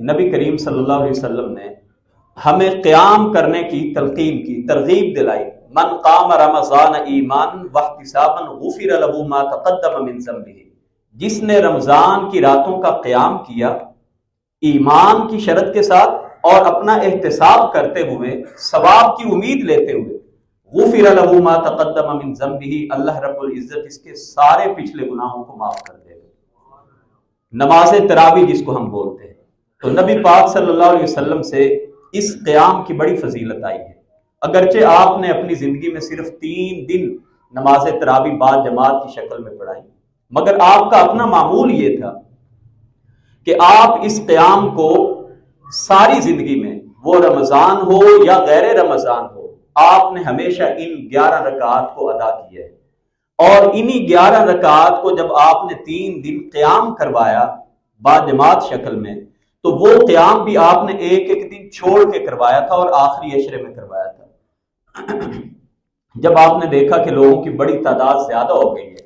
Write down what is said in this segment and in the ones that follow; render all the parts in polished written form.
نبی کریم صلی اللہ علیہ وسلم نے ہمیں قیام کرنے کی تلقین کی، ترغیب دلائی۔ من قام رمضان ایمان واحتسابا غفر له ما تقدم من ذنبه، جس نے رمضان کی راتوں کا قیام کیا ایمان کی شرط کے ساتھ اور اپنا احتساب کرتے ہوئے، ثواب کی امید لیتے ہوئے، غفر له ما تقدم من ذنبه، اللہ رب العزت اس کے سارے پچھلے گناہوں کو معاف کر دے گا۔ نماز تراویح جس کو ہم بولتے ہیں، تو نبی پاک صلی اللہ علیہ وسلم سے اس قیام کی بڑی فضیلت آئی ہے۔ اگرچہ آپ نے اپنی زندگی میں صرف 3 دن نماز تراویح بعد جماعت کی شکل میں پڑھائی، مگر آپ کا اپنا معمول یہ تھا کہ آپ اس قیام کو ساری زندگی میں، وہ رمضان ہو یا غیر رمضان ہو، آپ نے ہمیشہ ان 11 رکعات کو ادا کیا ہے۔ اور انہی 11 رکعات کو جب آپ نے 3 دن قیام کروایا بعد جماعت شکل میں، تو وہ قیام بھی آپ نے ایک ایک دن چھوڑ کے کروایا تھا اور آخری عشرے میں کروایا تھا۔ جب آپ نے دیکھا کہ لوگوں کی بڑی تعداد زیادہ ہو گئی ہے،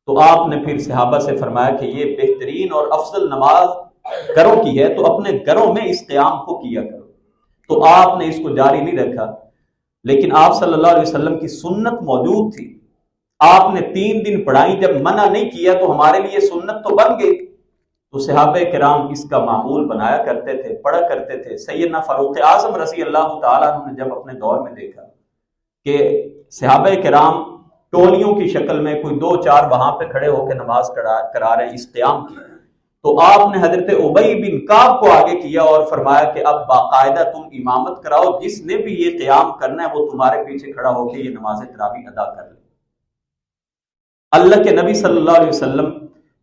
تو آپ نے پھر صحابہ سے فرمایا کہ یہ بہترین اور افضل نماز گھروں کی ہے، تو اپنے گھروں میں اس قیام کو کیا کرو۔ تو آپ نے اس کو جاری نہیں رکھا، لیکن آپ صلی اللہ علیہ وسلم کی سنت موجود تھی، آپ نے 3 دن پڑھائی، جب منع نہیں کیا تو ہمارے لیے سنت تو بن گئی۔ تو صحابہ کرام اس کا معمول بنایا کرتے تھے، پڑھا کرتے تھے۔ سیدنا فاروق اعظم رضی اللہ تعالیٰ عنہ نے جب اپنے دور میں دیکھا کہ صحابہ کرام ٹولیوں کی شکل میں کوئی 2-4 وہاں پہ کھڑے ہو کے نماز کرا رہے ہیں اس قیام کی، تو آپ نے حضرت ابی بن کعب کو آگے کیا اور فرمایا کہ اب باقاعدہ تم امامت کراؤ، جس نے بھی یہ قیام کرنا ہے وہ تمہارے پیچھے کھڑا ہو کے یہ نماز تراویح ادا کر لے۔ اللہ کے نبی صلی اللہ علیہ وسلم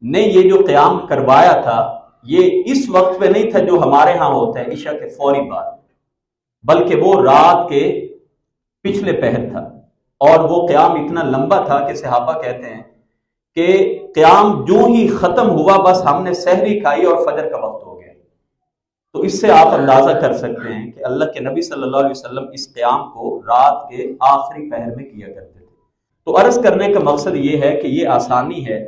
نے یہ جو قیام کروایا تھا، یہ اس وقت پہ نہیں تھا جو ہمارے ہاں ہوتا ہے عشاء کے فوری بعد، بلکہ وہ رات کے پچھلے پہر تھا، اور وہ قیام اتنا لمبا تھا کہ صحابہ کہتے ہیں کہ قیام جو ہی ختم ہوا بس ہم نے سحری کھائی اور فجر کا وقت ہو گیا۔ تو اس سے آپ اندازہ کر سکتے ہیں کہ اللہ کے نبی صلی اللہ علیہ وسلم اس قیام کو رات کے آخری پہر میں کیا کرتے تھے۔ تو عرض کرنے کا مقصد یہ ہے کہ یہ آسانی ہے،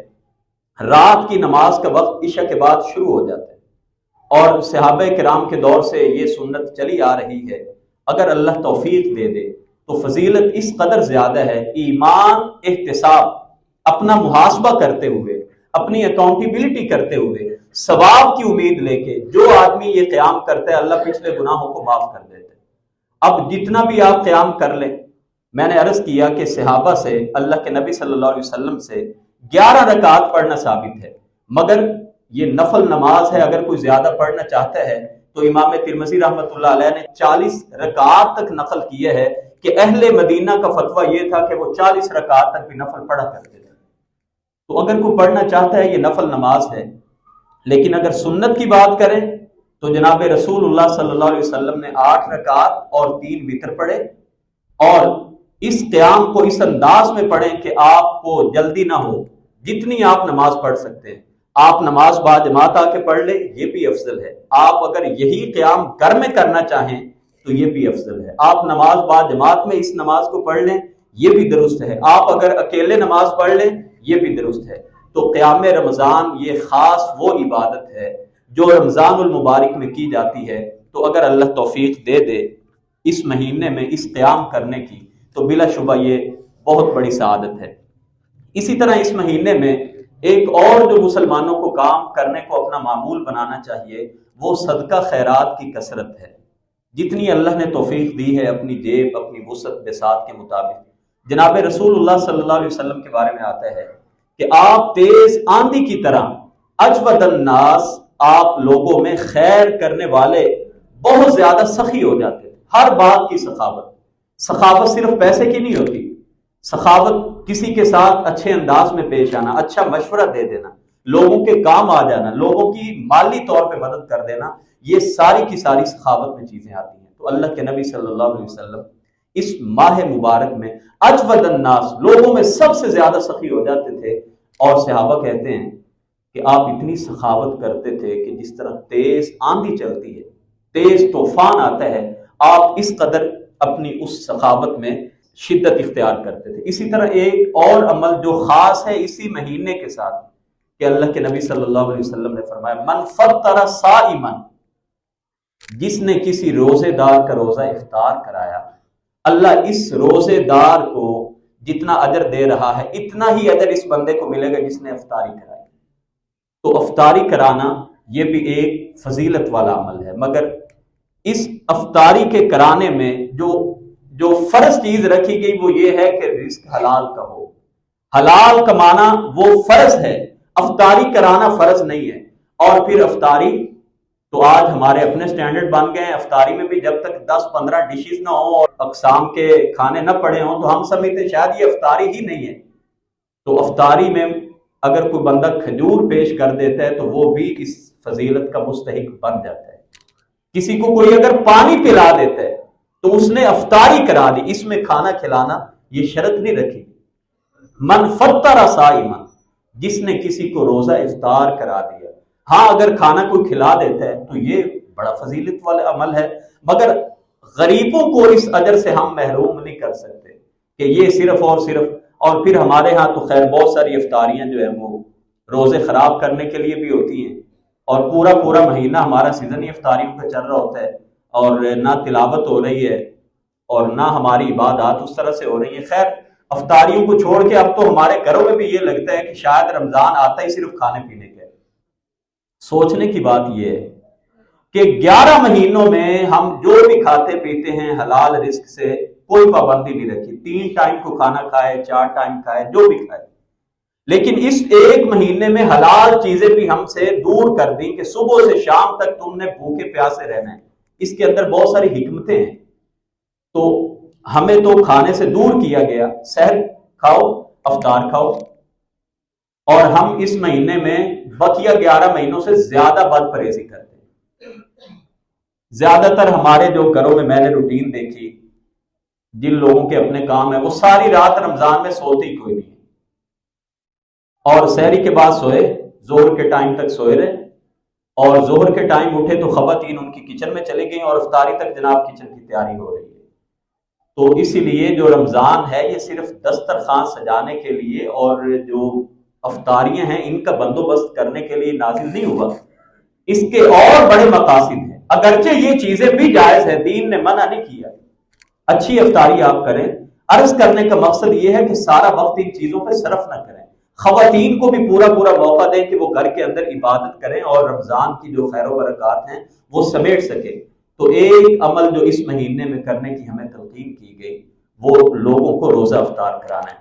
رات کی نماز کا وقت عشاء کے بعد شروع ہو جاتا ہے، اور صحابہ کرام کے دور سے یہ سنت چلی آ رہی ہے۔ اگر اللہ توفیق دے دے تو فضیلت اس قدر زیادہ ہے، ایمان، احتساب، اپنا محاسبہ کرتے ہوئے، اپنی اکاؤنٹیبلٹی کرتے ہوئے، ثواب کی امید لے کے جو آدمی یہ قیام کرتا ہے اللہ پچھلے گناہوں کو معاف کر دیتا ہے۔ اب جتنا بھی آپ قیام کر لیں، میں نے عرض کیا کہ صحابہ سے، اللہ کے نبی صلی اللہ علیہ وسلم سے 11 رکعات پڑھنا ثابت ہے، مگر یہ نفل نماز ہے، اگر کوئی زیادہ پڑھنا چاہتا ہے تو امام ترمذی رحمۃ اللہ علیہ نے 40 رکعات تک نقل کیا ہے کہ اہل مدینہ کا فتویٰ یہ تھا کہ وہ 40 رکعات تک بھی نفل پڑھا کرتے تھے۔ تو اگر کوئی پڑھنا چاہتا ہے یہ نفل نماز ہے، لیکن اگر سنت کی بات کریں تو جناب رسول اللہ صلی اللہ علیہ وسلم نے 8 رکعات اور 3 وتر پڑھے، اور اس قیام کو اس انداز میں پڑھیں کہ آپ کو جلدی نہ ہو، جتنی آپ نماز پڑھ سکتے ہیں۔ آپ نماز بعد جماعت آ کے پڑھ لیں، یہ بھی افضل ہے۔ آپ اگر یہی قیام گھر میں کرنا چاہیں تو یہ بھی افضل ہے۔ آپ نماز بعد جماعت میں اس نماز کو پڑھ لیں، یہ بھی درست ہے۔ آپ اگر اکیلے نماز پڑھ لیں، یہ بھی درست ہے۔ تو قیام رمضان یہ خاص وہ عبادت ہے جو رمضان المبارک میں کی جاتی ہے۔ تو اگر اللہ توفیق دے دے اس مہینے میں اس قیام کرنے کی، تو بلا شبہ یہ بہت بڑی سعادت ہے۔ اسی طرح اس مہینے میں ایک اور جو مسلمانوں کو کام کرنے کو اپنا معمول بنانا چاہیے، وہ صدقہ خیرات کی کثرت ہے۔ جتنی اللہ نے توفیق دی ہے اپنی جیب، اپنی وسعت بساط کے مطابق۔ جناب رسول اللہ صلی اللہ علیہ وسلم کے بارے میں آتا ہے کہ آپ تیز آندھی کی طرح اجود الناس، آپ لوگوں میں خیر کرنے والے بہت زیادہ سخی ہو جاتے ہیں۔ ہر بات کی سخاوت، سخاوت صرف پیسے کی نہیں ہوتی، سخاوت کسی کے ساتھ اچھے انداز میں پیش آنا، اچھا مشورہ دے دینا، لوگوں کے کام آ جانا، لوگوں کی مالی طور پہ مدد کر دینا، یہ ساری کی ساری سخاوت میں چیزیں آتی ہیں۔ تو اللہ کے نبی صلی اللہ علیہ وسلم اس ماہ مبارک میں اجود الناس، لوگوں میں سب سے زیادہ سخی ہو جاتے تھے، اور صحابہ کہتے ہیں کہ آپ اتنی سخاوت کرتے تھے کہ جس طرح تیز آندھی چلتی ہے، تیز طوفان آتا ہے، آپ اس قدر اپنی اس سخاوت میں شدت اختیار کرتے تھے۔ اسی طرح ایک اور عمل جو خاص ہے اسی مہینے کے ساتھ، کہ اللہ کے نبی صلی اللہ علیہ وسلم نے فرمایا من فطر صائما، جس نے کسی روزے دار کا روزہ افطار کرایا، اللہ اس روزے دار کو جتنا اجر دے رہا ہے اتنا ہی اجر اس بندے کو ملے گا جس نے افطاری کرائی۔ تو افطاری کرانا یہ بھی ایک فضیلت والا عمل ہے، مگر اس افطاری کے کرانے میں جو فرض چیز رکھی گئی وہ یہ ہے کہ رزق حلال کا ہو۔ حلال کمانا وہ فرض ہے، افطاری کرانا فرض نہیں ہے۔ اور پھر افطاری تو آج ہمارے اپنے سٹینڈرڈ بن گئے ہیں، افطاری میں بھی جب تک 10-15 ڈشز نہ ہوں اور اقسام کے کھانے نہ پڑے ہوں تو ہم سمجھتے ہیں شاید یہ افطاری ہی نہیں ہے۔ تو افطاری میں اگر کوئی بندہ کھجور پیش کر دیتا ہے تو وہ بھی اس فضیلت کا مستحق بن جاتا ہے۔ کسی کو کوئی اگر پانی پلا دیتا ہے تو اس نے افطاری کرا دی، اس میں کھانا کھلانا یہ شرط نہیں رکھی۔ من فطر صائما، جس نے کسی کو روزہ افطار کرا دیا، ہاں اگر کھانا کوئی کھلا دیتا ہے تو یہ بڑا فضیلت والا عمل ہے، مگر غریبوں کو اس اجر سے ہم محروم نہیں کر سکتے کہ یہ صرف اور صرف۔ اور پھر ہمارے ہاں تو خیر بہت ساری افطاریاں جو ہیں وہ روزے خراب کرنے کے لیے بھی ہوتی ہیں، اور پورا مہینہ ہمارا سیزن ہی افطاریوں کا چل رہا ہوتا ہے، اور نہ تلاوت ہو رہی ہے اور نہ ہماری عبادات اس طرح سے ہو رہی ہیں۔ خیر افطاریوں کو چھوڑ کے اب تو ہمارے گھروں میں بھی یہ لگتا ہے کہ شاید رمضان آتا ہی صرف کھانے پینے کے۔ سوچنے کی بات یہ ہے کہ 11 مہینوں میں ہم جو بھی کھاتے پیتے ہیں حلال رزق سے کوئی پابندی نہیں رکھی، 3 ٹائم کو کھانا کھائے، 4 ٹائم کھائے، جو بھی کھائے، لیکن اس ایک مہینے میں حلال چیزیں بھی ہم سے دور کر دیں کہ صبح سے شام تک تم نے بھوکے پیاسے رہنا ہے۔ اس کے اندر بہت ساری حکمتیں ہیں، تو ہمیں تو کھانے سے دور کیا گیا، سحر کھاؤ افطار کھاؤ، اور ہم اس مہینے میں بقیہ 11 مہینوں سے زیادہ بد پرہیزی کرتے ہیں۔ زیادہ تر ہمارے جو گھروں میں نے روٹین دیکھی، جن لوگوں کے اپنے کام ہیں وہ ساری رات رمضان میں سوتے ہی کوئی نہیں، اور سحری کے بعد سوئے، ظہر کے ٹائم تک سوئے رہے، اور ظہر کے ٹائم اٹھے تو خواتین ان کی کچن میں چلی گئیں اور افطاری تک جناب کچن کی تیاری ہو رہی ہے۔ تو اسی لیے جو رمضان ہے یہ صرف دسترخوان سجانے کے لیے اور جو افطاریاں ہیں ان کا بندوبست کرنے کے لیے نازل نہیں ہوا، اس کے اور بڑے مقاصد ہیں۔ اگرچہ یہ چیزیں بھی جائز ہیں، دین نے منع نہیں کیا، اچھی افطاری آپ کریں۔ عرض کرنے کا مقصد یہ ہے کہ سارا وقت ان چیزوں پہ صرف نہ کریں، خواتین کو بھی پورا موقع دیں کہ وہ گھر کے اندر عبادت کریں اور رمضان کی جو خیر و برکات ہیں وہ سمیٹ سکیں۔ تو ایک عمل جو اس مہینے میں کرنے کی ہمیں تلقین کی گئی وہ لوگوں کو روزہ افطار کرانا ہے۔